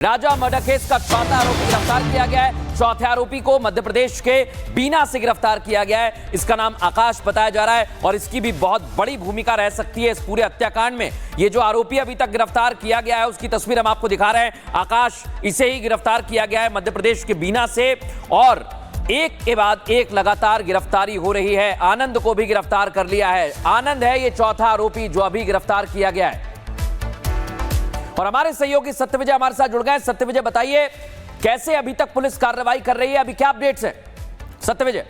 राजा murder case का चौथा आरोपी गिरफ्तार किया गया है। चौथे आरोपी को मध्य प्रदेश के बीना से गिरफ्तार किया गया है। इसका नाम आकाश बताया जा रहा है और इसकी भी बहुत बड़ी भूमिका रह सकती है इस पूरे हत्याकांड में। ये जो आरोपी अभी तक गिरफ्तार किया गया है उसकी तस्वीर हम आपको दिखा रहे हैं। आकाश, इसे ही गिरफ्तार किया गया है मध्य प्रदेश के बीना से और एक के बाद एक लगातार गिरफ्तारी हो रही है। आनंद को भी गिरफ्तार कर लिया है। आनंद है ये चौथा आरोपी जो अभी गिरफ्तार किया गया है और हमारे सहयोगी सत्यविजय हमारे साथ जुड़ गए। सत्यविजय, बताइए कैसे अभी तक पुलिस कार्रवाई कर रही है, अभी क्या अपडेट्स है सत्यविजय?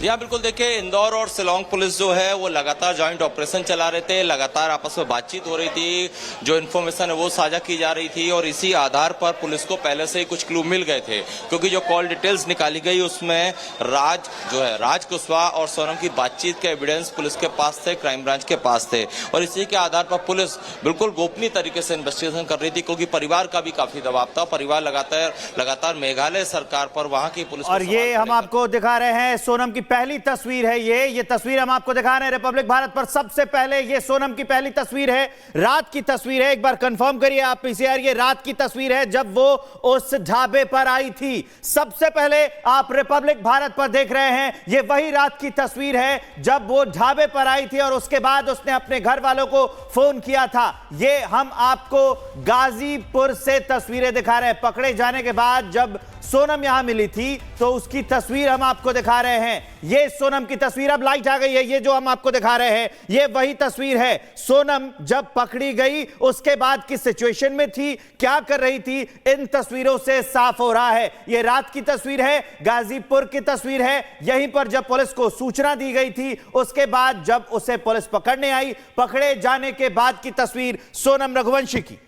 जी हाँ, बिल्कुल। देखिए, इंदौर और शिलांग पुलिस जो है वो लगातार जॉइंट ऑपरेशन चला रहे थे, लगातार आपस में बातचीत हो रही थी, जो इन्फॉर्मेशन है वो साझा की जा रही थी और इसी आधार पर पुलिस को पहले से ही कुछ क्लू मिल गए थे, क्योंकि जो कॉल डिटेल्स निकाली गई उसमें राज कुशवाहा और सोनम की बातचीत के एविडेंस पुलिस के पास थे, क्राइम ब्रांच के पास थे और इसी के आधार पर पुलिस बिल्कुल गोपनीय तरीके से इन्वेस्टिगेशन कर रही थी, क्योंकि परिवार का भी काफी दबाव था। परिवार लगातार मेघालय सरकार पर, वहां की पुलिस और ये हम आपको दिखा रहे हैं सोनम की पहली तस्वीर है। ये तस्वीर हम आपको दिखा रहे हैं रिपब्लिक भारत पर। सबसे पहले ये सोनम की पहली तस्वीर है, रात की तस्वीर है। एक बार कंफर्म करिए आप पीसीआर, ये रात की तस्वीर है जब वो उस ढाबे पर आई थी। सबसे पहले आप रिपब्लिक भारत पर देख रहे हैं, ये वही रात की तस्वीर है जब वो ढाबे पर आई थी और उसके बाद उसने अपने घर वालों को फोन किया था। ये हम आपको गाजीपुर से तस्वीरें दिखा रहे हैं। पकड़े जाने के बाद जब सोनम यहां मिली थी तो उसकी तस्वीर हम आपको दिखा रहे हैं। ये सोनम की तस्वीर, अब लाइट आ गई है, ये जो हम आपको दिखा रहे हैं ये वही तस्वीर है। सोनम जब पकड़ी गई उसके बाद किस सिचुएशन में थी, क्या कर रही थी, इन तस्वीरों से साफ हो रहा है। ये रात की तस्वीर है, गाजीपुर की तस्वीर है। यहीं पर जब पुलिस को सूचना दी गई थी उसके बाद जब उसे पुलिस पकड़ने आई, पकड़े जाने के बाद की तस्वीर सोनम रघुवंशी की।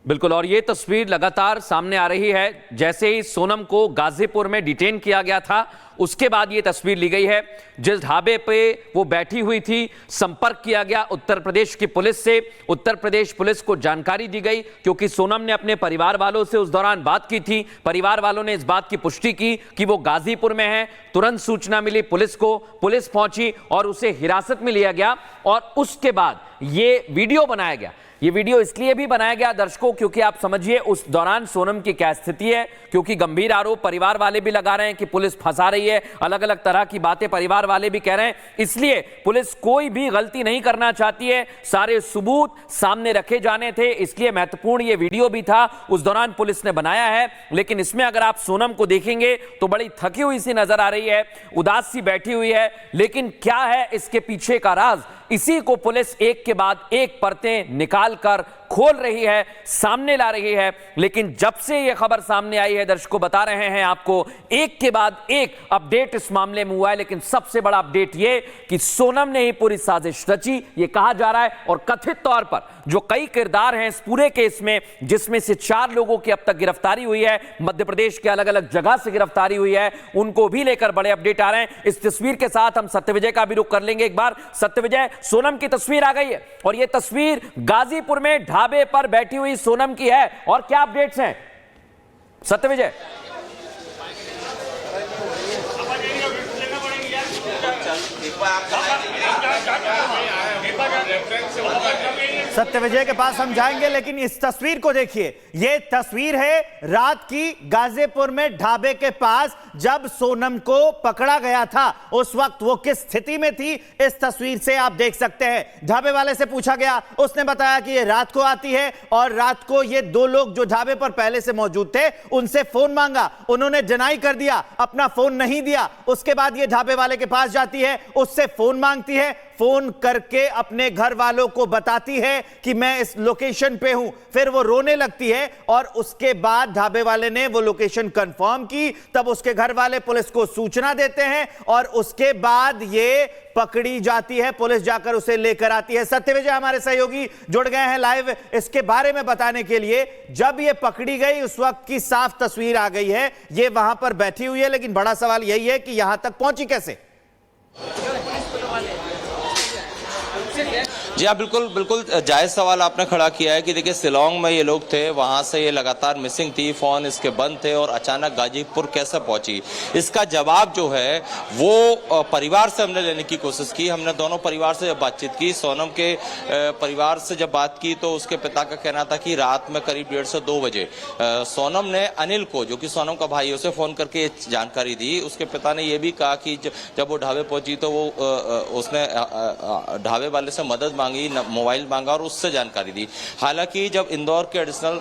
बिल्कुल, और ये तस्वीर लगातार सामने आ रही है। जैसे ही सोनम को गाजीपुर में डिटेन किया गया था उसके बाद ये तस्वीर ली गई है। जिस ढाबे पे वो बैठी हुई थी, संपर्क किया गया उत्तर प्रदेश की पुलिस से। उत्तर प्रदेश पुलिस को जानकारी दी गई क्योंकि सोनम ने अपने परिवार वालों से उस दौरान बात की थी। परिवार वालों ने इस बात की पुष्टि की कि वो गाजीपुर में है। तुरंत सूचना मिली पुलिस को, पुलिस पहुंची और उसे हिरासत में लिया गया और उसके बाद ये वीडियो बनाया गया। ये वीडियो इसलिए भी बनाया गया दर्शकों क्योंकि आप समझिए उस दौरान सोनम की क्या स्थिति है, क्योंकि गंभीर आरोप परिवार वाले भी लगा रहे हैं कि पुलिस फंसा रही है। अलग अलग तरह की बातें परिवार वाले भी कह रहे हैं, इसलिए पुलिस कोई भी गलती नहीं करना चाहती है। सारे सबूत सामने रखे जाने थे, इसलिए महत्वपूर्ण ये वीडियो भी था, उस दौरान पुलिस ने बनाया है। लेकिन इसमें अगर आप सोनम को देखेंगे तो बड़ी थकी हुई सी नजर आ रही है, उदास सी बैठी हुई है। लेकिन क्या है इसके पीछे का राज, इसी को पुलिस एक के बाद एक परतें निकाल कर खोल रही है, सामने ला रही है। लेकिन जब से यह खबर सामने आई है, दर्शकों बता रहे हैं आपको, एक के बाद एक अपडेट इस मामले में हुआ है। लेकिन सबसे बड़ा अपडेट यह कि सोनम ने ही पूरी साजिश रची, यह कहा जा रहा है। और कथित तौर पर जो कई किरदार हैं इस पूरे केस में, जिसमें से 4 लोगों की अब तक गिरफ्तारी हुई है, मध्य प्रदेश के अलग अलग जगह से गिरफ्तारी हुई है, उनको भी लेकर बड़े अपडेट आ रहे हैं। इस तस्वीर के साथ हम सत्यविजय का भी रुख कर लेंगे। एक बार सत्यविजय, सोनम की तस्वीर आ गई है और यह तस्वीर गाजीपुर में ढाबे पर बैठी हुई सोनम की है और क्या अपडेट्स हैं सत्यविजय? सत्यविजय के पास हम जाएंगे, लेकिन इस तस्वीर को देखिए। यह तस्वीर है रात की गाजीपुर में ढाबे के पास जब सोनम को पकड़ा गया था। उस वक्त वो किस स्थिति में थी इस तस्वीर से आप देख सकते हैं। ढाबे वाले से पूछा गया, उसने बताया कि ये रात को आती है और रात को ये 2 लोग जो ढाबे पर पहले से मौजूद थे उनसे फोन मांगा, उन्होंने डिनाई कर दिया, अपना फोन नहीं दिया। उसके बाद ये ढाबे वाले के पास जाती है, उससे फोन मांगती है, फोन करके अपने घर वालों को बताती है कि मैं इस लोकेशन पे हूं। फिर वो रोने लगती है और उसके बाद ढाबे वाले ने वो लोकेशन कंफर्म की, तब उसके घर वाले पुलिस को सूचना देते हैं और उसके बाद ये पकड़ी जाती है। पुलिस जाकर उसे लेकर आती है। सत्यविजय हमारे सहयोगी जुड़ गए हैं लाइव इसके बारे में बताने के लिए। जब ये पकड़ी गई उस वक्त की साफ तस्वीर आ गई है, ये वहां पर बैठी हुई है, लेकिन बड़ा सवाल यही है कि यहां तक पहुंची कैसे? जी हाँ, बिल्कुल बिल्कुल जायज सवाल आपने खड़ा किया है कि देखिए शिलोंग में ये लोग थे, वहां से ये लगातार मिसिंग थी, फोन इसके बंद थे और अचानक गाजीपुर कैसे पहुंची। इसका जवाब जो है वो परिवार से हमने लेने की कोशिश की। हमने दोनों परिवार से जब बातचीत की, सोनम के परिवार से जब बात की तो उसके पिता का कहना था कि रात में करीब 1:30 से 2 बजे सोनम ने अनिल को, जो कि सोनम का भाई, उसे फोन करके जानकारी दी। उसके पिता ने यह भी कहा कि जब वो ढाबे पहुंची तो वो उसने ढाबे वाले से मदद मांगी, मोबाइल मांगा और उससे जानकारी दी। हालांकि जब इंदौर के एडिशनल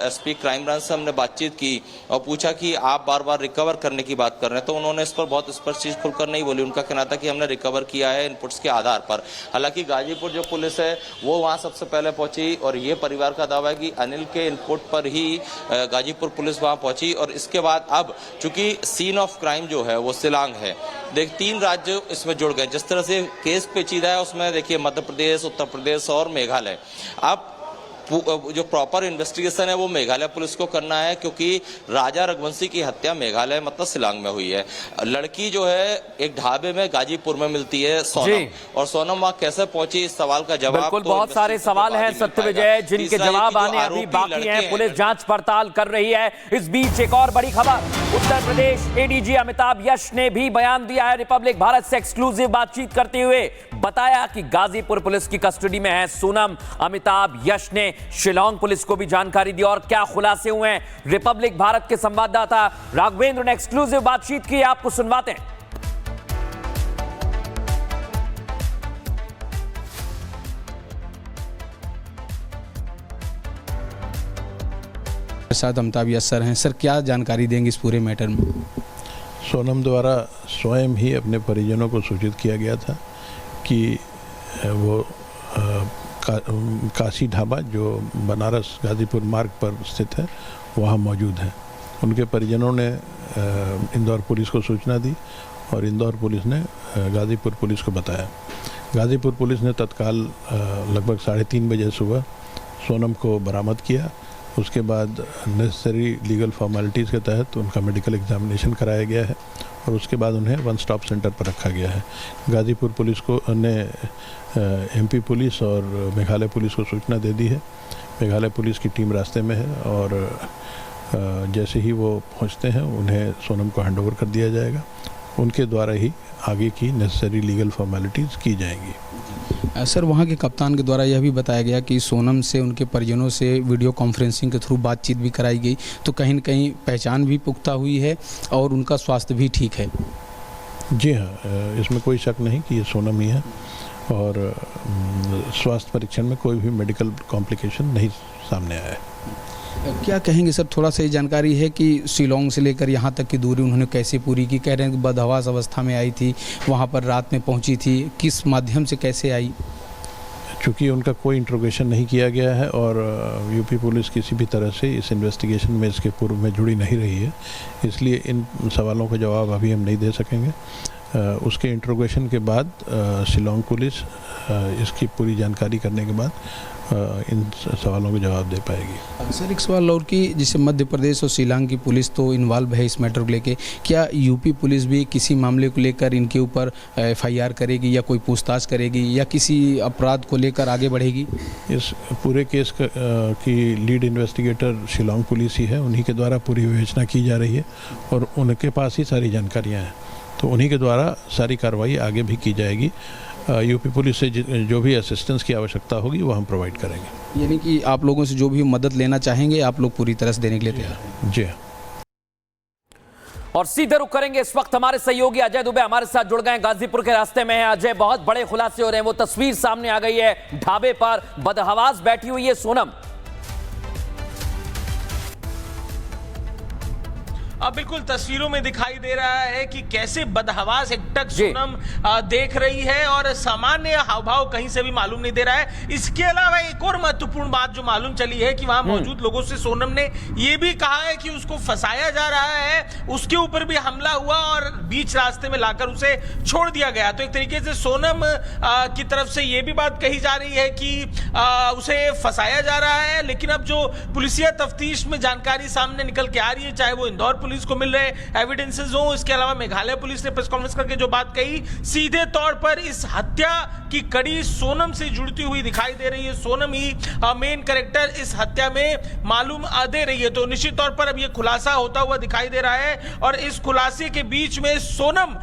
एसपी क्राइम ब्रांच से हमने बातचीत की और पूछा कि आप बार बार रिकवर करने की बात कर रहे हैं, तो उन्होंने इस पर बहुत स्पष्ट चीज खुलकर नहीं बोली। उनका कहना था कि हमने रिकवर किया है इनपुट्स के आधार पर। हालांकि गाजीपुर जो पुलिस है वो वहां सबसे पहले पहुंची और ये परिवार का दावा है कि अनिल के इनपुट पर ही गाजीपुर पुलिस वहां पहुंची। और इसके बाद अब चूंकि सीन ऑफ क्राइम जो है वो शिलांग है, देख 3 राज्य इसमें जुड़ गए। जिस तरह से केस पेचीदा है उसमें देखिए मध्य प्रदेश, उत्तर प्रदेश और मेघालय। अब जो प्रॉपर इन्वेस्टिगेशन है वो मेघालय पुलिस को करना है, क्योंकि राजा रघुवंशी की हत्या मेघालय मतलब शिलांग में हुई है। लड़की जो है एक ढाबे में गाजीपुर में मिलती है सोनम, और सोनम वहां कैसे पहुंची, इस सवाल का जवाब बिल्कुल बहुत सारे सवाल हैं सत्यविजय, जिनके जवाब आने अभी बाकी हैं। पुलिस जांच पड़ताल कर रही है। इस बीच एक और बड़ी खबर, उत्तर प्रदेश एडीजी अमिताभ यश ने भी बयान दिया है। रिपब्लिक भारत से एक्सक्लूसिव बातचीत करते हुए बताया कि गाजीपुर पुलिस की कस्टडी में है सोनम। अमिताभ यश ने शिलोंग पुलिस को भी जानकारी दी और क्या खुलासे हुए हैं, रिपब्लिक भारत के संवाददाता राघवेंद्र ने एक्सक्लूसिव बातचीत की, आपको सुनवाते हैं। साथ अमिताभ यश सर हैं। सर, क्या जानकारी देंगे इस पूरे मैटर में? सोनम द्वारा स्वयं ही अपने परिजनों को सूचित किया गया था कि वो काशी ढाबा जो बनारस गाजीपुर मार्ग पर स्थित है वहाँ मौजूद है। उनके परिजनों ने इंदौर पुलिस को सूचना दी और इंदौर पुलिस ने गाजीपुर पुलिस को बताया। गाजीपुर पुलिस ने तत्काल लगभग 3:30 बजे सुबह सोनम को बरामद किया। उसके बाद नेसेसरी लीगल फॉर्मेलिटीज़ के तहत उनका मेडिकल एग्जामिनेशन कराया गया है और उसके बाद उन्हें 1 स्टॉप सेंटर पर रखा गया है। गाजीपुर पुलिस को ने एमपी पुलिस और मेघालय पुलिस को सूचना दे दी है। मेघालय पुलिस की टीम रास्ते में है और जैसे ही वो पहुंचते हैं उन्हें सोनम को हैंडओवर कर दिया जाएगा। उनके द्वारा ही आगे की नेसेसरी लीगल फॉर्मेलिटीज़ की जाएंगी। सर, वहाँ के कप्तान के द्वारा यह भी बताया गया कि सोनम से उनके परिजनों से वीडियो कॉन्फ्रेंसिंग के थ्रू बातचीत भी कराई गई, तो कहीं न कहीं पहचान भी पुख्ता हुई है और उनका स्वास्थ्य भी ठीक है। जी हाँ, इसमें कोई शक नहीं कि ये सोनम ही है और स्वास्थ्य परीक्षण में कोई भी मेडिकल कॉम्प्लिकेशन नहीं सामने आया है। क्या कहेंगे सर, थोड़ा सा ये जानकारी है कि शिलोंग से लेकर यहाँ तक की दूरी उन्होंने कैसे पूरी की? कह रहे हैं कि बदहवास अवस्था में आई थी, वहाँ पर रात में पहुँची थी, किस माध्यम से कैसे आई? चूँकि उनका कोई इंट्रोगेशन नहीं किया गया है और यूपी पुलिस किसी भी तरह से इस इन्वेस्टिगेशन में इसके पूर्व में जुड़ी नहीं रही है, इसलिए इन सवालों का जवाब अभी हम नहीं दे सकेंगे। उसके इंट्रोगेशन के बाद शिलोंग पुलिस इसकी पूरी जानकारी करने के बाद इन सवालों के जवाब दे पाएगी। सर, एक सवाल और कि जैसे मध्य प्रदेश और शिलांग की पुलिस तो इन्वॉल्व है इस मैटर को लेके, क्या यूपी पुलिस भी किसी मामले को लेकर इनके ऊपर FIR करेगी या कोई पूछताछ करेगी या किसी अपराध को लेकर आगे बढ़ेगी? इस पूरे केस की लीड इन्वेस्टिगेटर शिलोंग पुलिस ही है, उन्हीं के द्वारा पूरी विवेचना की जा रही है और उनके पास ही सारी जानकारियाँ हैं, तो उन्हीं के द्वारा सारी कार्रवाई आगे भी की जाएगी। यूपी पुलिस से जो भी असिस्टेंस की आवश्यकता होगी वो हम प्रोवाइड करेंगे। यानी कि आप लोगों से जो भी मदद लेना चाहेंगे आप लोग पूरी तरह से देने के लिए तैयार हैं? जी हाँ। और सीधे रुक करेंगे, इस वक्त हमारे सहयोगी अजय दुबे हमारे साथ जुड़ गए, गाजीपुर के रास्ते में है। अजय, बहुत बड़े खुलासे हो रहे हैं, वो तस्वीर सामने आ गई है, ढाबे पर बदहवास बैठी हुई है सोनम। अब बिल्कुल तस्वीरों में दिखाई दे रहा है कि कैसे बदहवास एकटक सोनम देख रही है और सामान्य हाव भाव कहीं से भी मालूम नहीं दे रहा है। इसके अलावा एक और महत्वपूर्ण बात जो मालूम चली है कि वहां मौजूद लोगों से सोनम ने यह भी कहा है कि उसको फंसाया जा रहा है, उसके ऊपर भी हमला हुआ और बीच रास्ते में लाकर उसे छोड़ दिया गया। तो एक तरीके से सोनम की तरफ से यह भी बात कही जा रही है कि उसे फंसाया जा रहा है। लेकिन अब जो पुलिसिया तफ्तीश में जानकारी सामने निकल के आ रही है, चाहे वो इंदौर पुलिस को मिल रहे एविडेंसेस हो, इसके अलावा मेघालय पुलिस ने प्रेस कॉन्फ्रेंस करके जो बात कही, सीधे तौर पर इस हत्या हत्या की कड़ी सोनम से जुड़ती हुई दिखाई दे रही है। सोनम ही मेन कैरेक्टर इस हत्या में मालूम दे रही है। तो निश्चित तौर पर अब ये खुलासा होता हुआ दिखाई दे रहा है और इस खुलासे के बीच में सोनम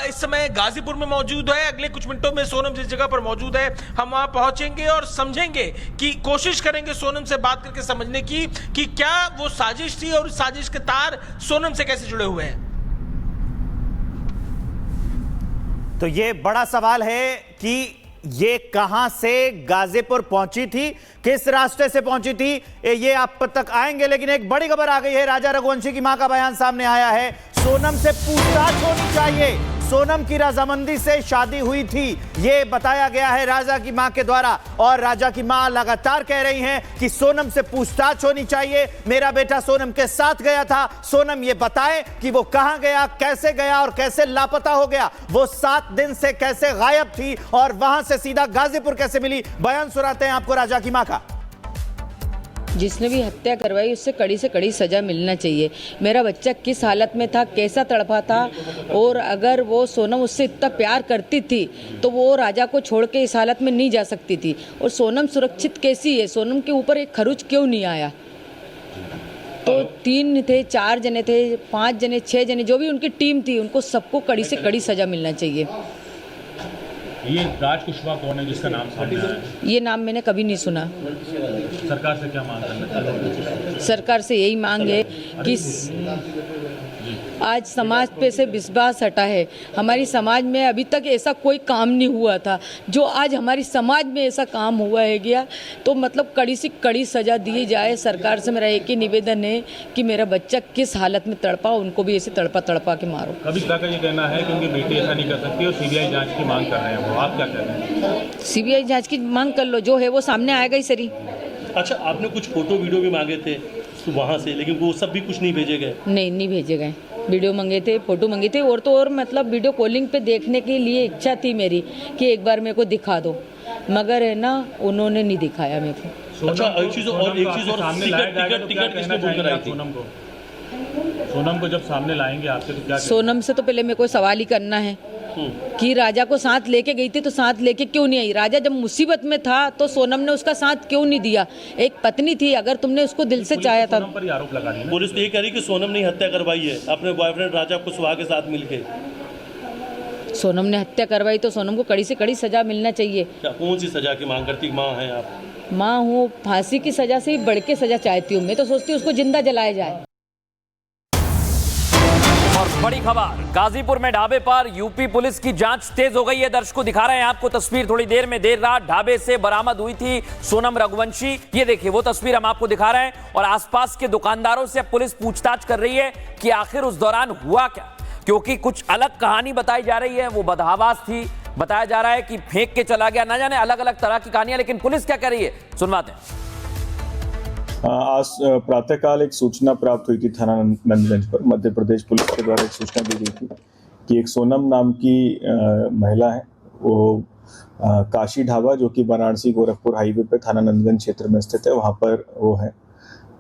इस समय गाजीपुर में मौजूद है। अगले कुछ मिनटों में सोनम जिस जगह पर मौजूद है हम वहां पहुंचेंगे और समझेंगे कि कोशिश करेंगे सोनम से बात करके समझने की कि क्या वो साजिश थी और साजिश के तार सोनम से कैसे जुड़े हुए हैं। तो ये बड़ा सवाल है कि ये कहां से गाजीपुर पहुंची थी, किस रास्ते से पहुंची थी, ये आप तक आएंगे। लेकिन एक बड़ी खबर आ गई है, राजा रघुवंशी की मां का बयान सामने आया है। सोनम से पूछताछ होनी चाहिए, सोनम की रजामंदी से शादी हुई थी, ये बताया गया है राजा की मां के द्वारा। और राजा की मां लगातार कह रही हैं कि सोनम से पूछताछ होनी चाहिए, मेरा बेटा सोनम के साथ गया था, सोनम ये बताए कि वो कहां गया, कैसे गया और कैसे लापता हो गया, वो 7 दिन से कैसे गायब थी और वहां से सीधा गाजीपुर कैसे मिली। बयान सुनाते हैं आपको राजा की मां का। जिसने भी हत्या करवाई उससे कड़ी से कड़ी सज़ा मिलना चाहिए। मेरा बच्चा किस हालत में था, कैसा तड़पा था, और अगर वो सोनम उससे इतना प्यार करती थी तो वो राजा को छोड़ के इस हालत में नहीं जा सकती थी। और सोनम सुरक्षित कैसी है, सोनम के ऊपर एक खरोच क्यों नहीं आया। तो 3 थे, 4 जने थे, 5 जने, 6 जने, जो भी उनकी टीम थी, उनको सबको कड़ी से कड़ी सज़ा मिलना चाहिए। ये राज कुशवाहा कौन है जिसका नाम सामने आया है? ये नाम मैंने कभी नहीं सुना। सरकार से क्या मांग करना चाहते हैं? सरकार से यही मांग है कि आज समाज पे से विश्वास हटा है। हमारी समाज में अभी तक ऐसा कोई काम नहीं हुआ था, जो आज हमारी समाज में ऐसा काम हुआ है गया, तो मतलब कड़ी से कड़ी सज़ा दी जाए। सरकार से मेरा एक ही निवेदन है कि मेरा बच्चा किस हालत में तड़पा, उनको भी ऐसे तड़पा तड़पा के मारो। कभी का ये कहना है कि उनकी बेटी ऐसा नहीं कर सकती और सीबीआई जांच की मांग कर रहे हैं वो, आप क्या कह रहे हैं? सीबीआई जांच की मांग कर लो, जो है वो सामने आएगा ही सरी। अच्छा, आपने कुछ फोटो वीडियो भी मांगे थे वहाँ से, लेकिन वो सब भी कुछ नहीं भेजे गए? नहीं भेजे गए। वीडियो मंगे थे, फोटो मंगे थे, और तो और मतलब वीडियो कॉलिंग पे देखने के लिए इच्छा थी मेरी कि एक बार मेरे को दिखा दो, मगर है ना उन्होंने नहीं दिखाया मेरे को। अच्छा, एक चीज़ और टिकट किसने बुक कराई थी? सोनम को जब सामने लाएंगे आपसे तो क्या? सोनम से तो पहले मेरे को सवाल ही करना है कि राजा को साथ लेके गई थी तो साथ लेके क्यों नहीं आई। राजा जब मुसीबत में था तो सोनम ने उसका साथ क्यों नहीं दिया। एक पत्नी थी, अगर तुमने उसको दिल से चाहा था। आरोप लगा रही है पुलिस तो ये कह रही कि सोनम ने हत्या करवाई है अपने बॉयफ्रेंड राजा कुशवाहा के साथ मिलके। सोनम ने हत्या करवाई तो सोनम को कड़ी से कड़ी सजा मिलना चाहिए। क्या कौन सी सजा की मांग करती? माँ हैं आप? माँ हूँ, फांसी की सजा से बढ़ के सजा चाहती हूँ। मैं तो सोचती हूँ उसको जिंदा जलाया जाए। और बड़ी खबर, गाजीपुर में ढाबे पर यूपी पुलिस की जांच तेज हो गई है। दर्शकों दिखा रहे हैं आपको तस्वीर थोड़ी देर में। देर रात ढाबे से बरामद हुई थी सोनम रघुवंशी। ये देखिए वो तस्वीर हम आपको दिखा रहे हैं। और आसपास के दुकानदारों से पुलिस पूछताछ कर रही है कि आखिर उस दौरान हुआ क्या, क्योंकि कुछ अलग कहानी बताई जा रही है। वो बदहवास थी, बताया जा रहा है कि फेंक के चला गया, ना जाने अलग अलग तरह की कहानियां। लेकिन पुलिस क्या कह रही है, सुनवाते हैं। आज प्रातःकाल एक सूचना प्राप्त हुई थी थाना नंदगंज पर। मध्य प्रदेश पुलिस के द्वारा एक सूचना दी गई थी कि एक सोनम नाम की महिला है, वो काशी ढाबा जो कि वाराणसी गोरखपुर हाईवे पे थाना नंदगंज क्षेत्र में स्थित है, वहाँ पर वो है।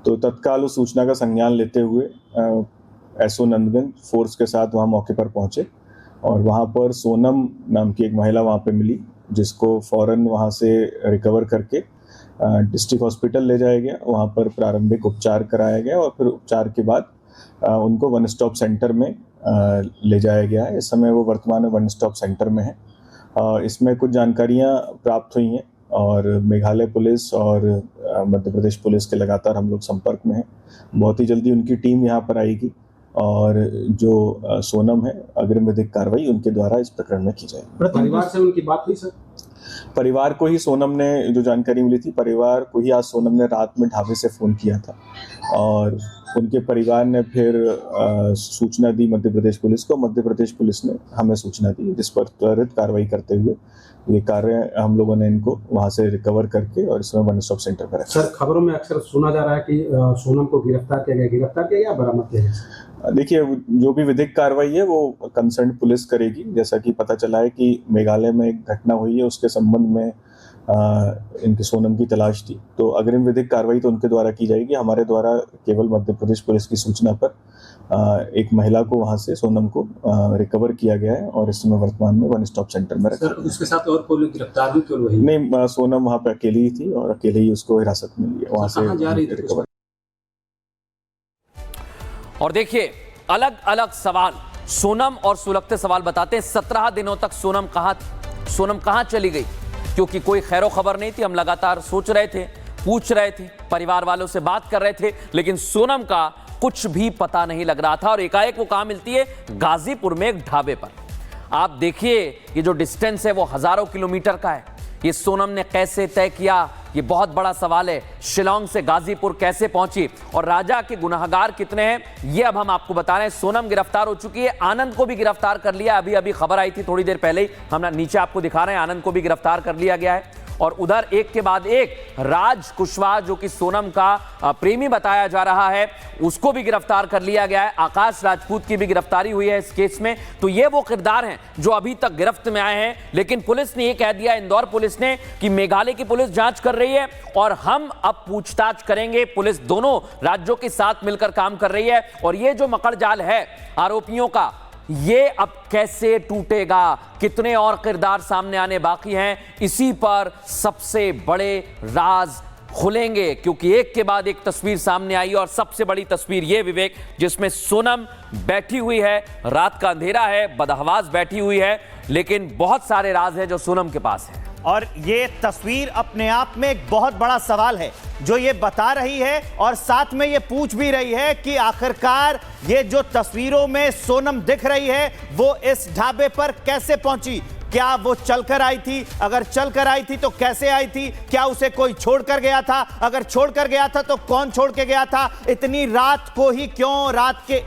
तो तत्काल उस सूचना का संज्ञान लेते हुए एसओ नंदगंज फोर्स के साथ वहाँ मौके पर पहुँचे और वहाँ पर सोनम नाम की एक महिला वहाँ पे मिली, जिसको फौरन वहाँ से रिकवर करके डिस्ट्रिक्ट हॉस्पिटल ले जाया गया। वहाँ पर प्रारंभिक उपचार कराया गया और फिर उपचार के बाद उनको वन स्टॉप सेंटर में ले जाया गया है। इस समय वो वर्तमान में वन स्टॉप सेंटर में है। इसमें कुछ जानकारियाँ प्राप्त हुई हैं और मेघालय पुलिस और मध्य प्रदेश पुलिस के लगातार हम लोग संपर्क में हैं। बहुत ही जल्दी उनकी टीम यहाँ पर आएगी और जो सोनम है अग्रिम विधिक कार्रवाई उनके द्वारा इस प्रकरण में की जाएगी। परिवार से उनकी बात हुई सर? परिवार को ही सोनम ने, जो जानकारी मिली थी, परिवार को ही आज सोनम ने रात में ढाबे से फ़ोन किया था और उनके परिवार ने फिर सूचना दी मध्य प्रदेश पुलिस को। मध्य प्रदेश पुलिस ने हमें सूचना दी, जिस पर त्वरित कार्रवाई करते हुए ये कार्य हम लोगों ने इनको वहाँ से रिकवर करके और इसमें वन स्टॉप सेंटर पर रखा। सर, खबरों में अक्सर सुना जा रहा है कि सोनम को गिरफ्तार किया गया या बरामद किया गया? देखिए, जो भी विधिक कार्रवाई है वो कंसर्न पुलिस करेगी। जैसा कि पता चला है कि मेघालय में एक घटना हुई है, उसके संबंध में इनके सोनम की तलाश थी। तो अग्रिम विधिक कार्रवाई तो उनके द्वारा की जाएगी। हमारे द्वारा केवल मध्य प्रदेश पुलिस की सूचना पर एक महिला को वहां से सोनम को रिकवर किया गया है और इस समय वर्तमान में वन स्टॉप सेंटर में रखा सर उसके साथ और कोई लोग गिरफ्तार हुए केवल वही? नहीं, सोनम वहां पे अकेली ही थी और अकेले ही उसको हिरासत में लिया, वहां से जा रही थी रिकवर। और देखिए अलग अलग सवाल, सोनम और सुलगते सवाल बताते हैं। 17 दिनों तक सोनम कहां चली गई, क्योंकि कोई खैरो खबर नहीं थी। हम लगातार सोच रहे थे, पूछ रहे थे, परिवार वालों से बात कर रहे थे, लेकिन सोनम का कुछ भी पता नहीं लग रहा था। और एकाएक वो कहां मिलती है? गाजीपुर में एक ढाबे पर। आप देखिए ये जो डिस्टेंस है वो हजारों किलोमीटर का है। ये सोनम ने कैसे तय किया, ये बहुत बड़ा सवाल है। शिलांग से गाजीपुर कैसे पहुंची और राजा के गुनाहगार कितने हैं, ये अब हम आपको बता रहे हैं। सोनम गिरफ्तार हो चुकी है, आनंद को भी गिरफ्तार कर लिया। अभी खबर आई थी थोड़ी देर पहले ही, हम नीचे आपको दिखा रहे हैं, आनंद को भी गिरफ्तार कर लिया गया है। और उधर एक के बाद एक राज कुशवाहा, जो कि सोनम का प्रेमी बताया जा रहा है, उसको भी गिरफ्तार कर लिया गया है। आकाश राजपूत की भी गिरफ्तारी हुई है इस केस में। तो ये वो किरदार हैं जो अभी तक गिरफ्त में आए हैं। लेकिन पुलिस ने ये कह दिया, इंदौर पुलिस ने, कि मेघालय की पुलिस जांच कर रही है और हम अब पूछताछ करेंगे। पुलिस दोनों राज्यों के साथ मिलकर काम कर रही है और ये जो मकड़जाल है आरोपियों का, ये अब कैसे टूटेगा, कितने और किरदार सामने आने बाकी हैं, इसी पर सबसे बड़े राज खुलेंगे। क्योंकि एक के बाद एक तस्वीर सामने आई और सबसे बड़ी तस्वीर ये विवेक, जिसमें सोनम बैठी हुई है, रात का अंधेरा है, बदहवास बैठी हुई है, लेकिन बहुत सारे राज हैं जो सोनम के पास है। और ये तस्वीर अपने आप में एक बहुत बड़ा सवाल है जो ये बता रही है और साथ में ये पूछ भी रही है कि आखिरकार ये जो तस्वीरों में सोनम दिख रही है वो इस ढाबे पर कैसे पहुंची। क्या वो चलकर आई थी? अगर चलकर आई थी तो कैसे आई थी? क्या उसे कोई छोड़कर गया था? अगर छोड़कर गया था तो कौन छोड़ के गया था? इतनी रात को ही क्यों? रात के